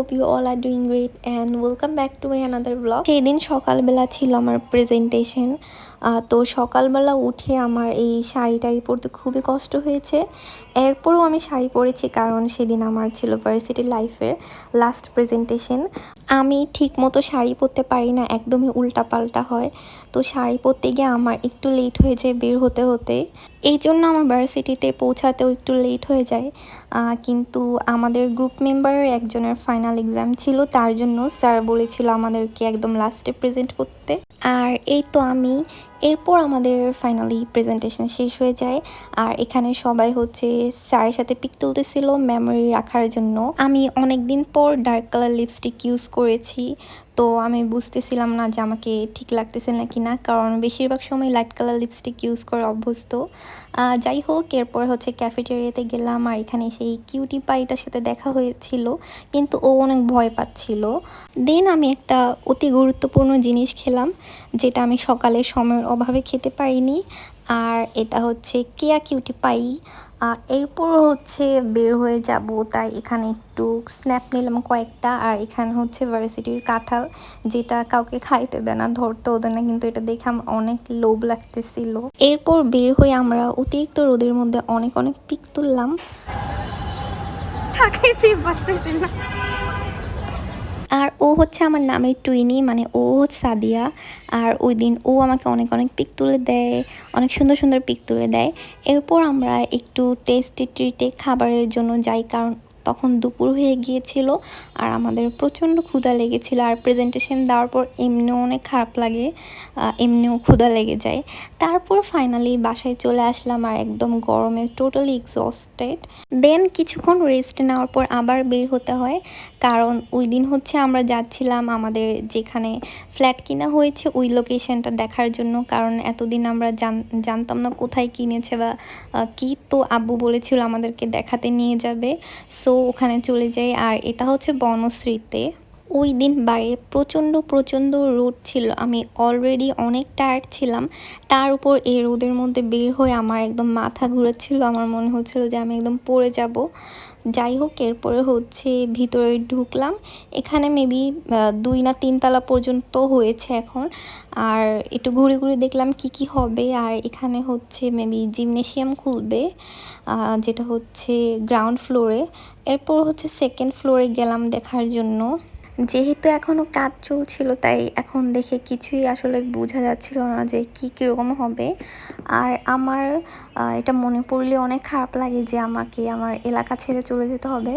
hope you all are doing great and welcome back to my another vlog. সেই দিন সকালবেলা ছিল আমার প্রেজেন্টেশন। তো সকালবেলা উঠে আমার এই শাড়ি পরতে খুবই কষ্ট হয়েছে। এরপরও আমি শাড়ি পরেছি কারণ সেদিন আমার ছিল ভার্সিটি লাইফের লাস্ট প্রেজেন্টেশন। আমি ঠিক মতো শাড়ি পরতে পারি না, একদমই উল্টাপাল্টা হয়। তো শাড়ি পরতে গিয়ে আমার একটু লেট হয়ে যায় বের হতে হতে, এই জন্য আমার ভার্সিটিতে পৌঁছাতেও একটু লেট হয়ে যায়। কিন্তু আমাদের গ্রুপ মেম্বারের একজনের ফাইনাল এক্সাম ছিল, তার জন্য স্যার বলেছিল আমাদেরকে একদম লাস্টে প্রেজেন্ট করতে। আর এই তো আমি এরপর আমাদের ফাইনালি প্রেজেন্টেশন শেষ হয়ে যায়। আর এখানে সবাই হচ্ছে স্যারের সাথে পিক তুলতেছিল মেমোরি রাখার জন্য। আমি অনেক দিন পর ডার্ক কালার লিপস্টিক ইউজ করেছি, তো আমি বুঝতেছিলাম না যে আমাকে ঠিক লাগতেছে নাকি না, কারণ বেশিরভাগ সময় লাইট কালার লিপস্টিক ইউজ করে অভ্যস্ত। যাই হোক, এরপর হচ্ছে ক্যাফেটেরিয়াতে গেলাম আর এখানে সেই কিউটি পাইটার সাথে দেখা হয়েছিল, কিন্তু ও অনেক ভয় পাচ্ছিল। দেন আমি একটা অতি গুরুত্বপূর্ণ জিনিস খেলাম, যেটা আমি সকালে সময়ের অভাবে খেতে পারিনি। আর এটা হচ্ছে কেয়া কিউটি পাই। এরপর হচ্ছে বের হয়ে যাব, তাই এখানে একটু স্ন্যাপ নিলাম কয়েকটা। আর এখানে হচ্ছে ভার্সিটির কাঁঠাল, যেটা কাউকে খাইতে দেয় না, ধরতেও দেয় না, কিন্তু এটা দেখে আমার অনেক লোভ লাগতেছিল। এরপর বের হয়ে আমরা অতিরিক্ত রোদের মধ্যে অনেক অনেক পিক তুললাম। আর ও হচ্ছে আমার নামের টুইনি, মানে ও হচ্ছে সাদিয়া। আর ওই দিন ও আমাকে অনেক অনেক পিক তুলে দেয়, অনেক সুন্দর সুন্দর পিক তুলে দেয়। এরপর আমরা একটু টেস্টি ট্রিটে খাবারের জন্য যাই, কারণ তখন দুপুর হয়ে গিয়েছিল আর আমাদের প্রচণ্ড ক্ষুধা লেগেছিল। আর প্রেজেন্টেশন দেওয়ার পর এমনিও অনেক খারাপ লাগে, এমনিও ক্ষুধা লেগে যায়। তারপর ফাইনালি বাসায় চলে আসলাম আর একদম গরমে টোটালি এক্সস্টেড। দেন কিছুক্ষণ রেস্ট নেওয়ার পর আবার বের হতে হয়, কারণ ওই দিন হচ্ছে আমরা যাচ্ছিলাম আমাদের যেখানে ফ্ল্যাট কিনা হয়েছে ওই লোকেশনটা দেখার জন্য, কারণ এতদিন আমরা জানতাম না কোথায় কিনেছে বা কি। তো আব্বু বলেছিল আমাদেরকে দেখাতে নিয়ে যাবে, সো ওখানে চলে যাই। আর এটা হচ্ছে বনশ্রীতে। ওই দিন বাইরে প্রচণ্ড প্রচণ্ড রোদ ছিল, আমি অলরেডি অনেক টায়ার্ড ছিলাম, তার উপর এই রোদের মধ্যে বের হয়ে আমার একদম মাথা ঘুরেছিল, আমার মনে হচ্ছিল যে আমি একদম পড়ে যাব। যাই হোক, এরপরে হচ্ছে ভিতরে ঢুকলাম। এখানে মেবি 2 না 3 তলা পর্যন্ত হয়েছে এখন। আর একটু ঘুরে ঘুরে দেখলাম কি কি হবে। আর এখানে হচ্ছে মেবি জিমনেশিয়াম খুলবে, যেটা হচ্ছে গ্রাউন্ড ফ্লোরে। এরপর হচ্ছে সেকেন্ড ফ্লোরে গেলাম দেখার জন্য। যেহেতু এখনও কাজ চলছিল, তাই এখন দেখে কিছুই আসলে বোঝা যাচ্ছিল না যে কীরকম হবে। আর আমার এটা মনে পড়লে অনেক খারাপ লাগে যে আমাকে আমার এলাকা ছেড়ে চলে যেতে হবে,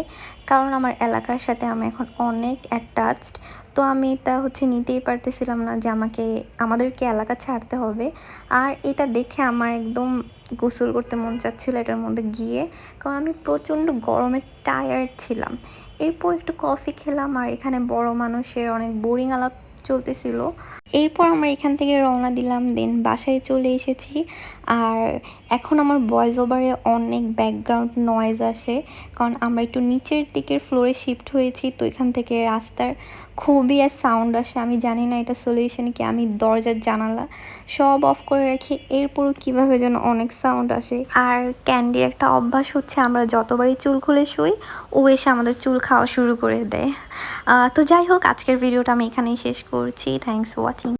কারণ আমার এলাকার সাথে আমি এখন অনেক অ্যাটাচড। তো আমি এটা হচ্ছে নিতেই পারতেছিলাম না যে আমাদেরকে এলাকা ছাড়তে হবে। আর এটা দেখে আমার একদম গোসল করতে মন চাচ্ছিল এটার মধ্যে গিয়ে, কারণ আমি প্রচণ্ড গরমে টায়ার্ড ছিলাম। এরপর একটু কফি খেলাম আর এখানে বড় মানুষের অনেক বোরিং আলাপ চলতেছিল। এরপর আমরা এখান থেকে রওনা দিলাম, দেন বাসায় চলে এসেছি। আর এখন আমার ভয়েস ওভারে অনেক ব্যাকগ্রাউন্ড নয়েজ আসে, কারণ আমরা একটু নিচের দিকের ফ্লোরে শিফট হয়েছি, তো এখান থেকে রাস্তার খুবই সাউন্ড আসে। আমি জানি না এটা সলিউশন কি, আমি দরজার জানালা সব অফ করে রাখি, এরপরও কীভাবে যেন অনেক সাউন্ড আসে। আর ক্যান্ডির একটা অভ্যাস হচ্ছে, আমরা যতবারই চুল খুলে শুই ও এসে আমাদের চুল খাওয়া শুরু করে দেয়। তো যাই হোক, আজকের ভিডিওটা আমি এখানেই শেষ করছি। Thanks for watching.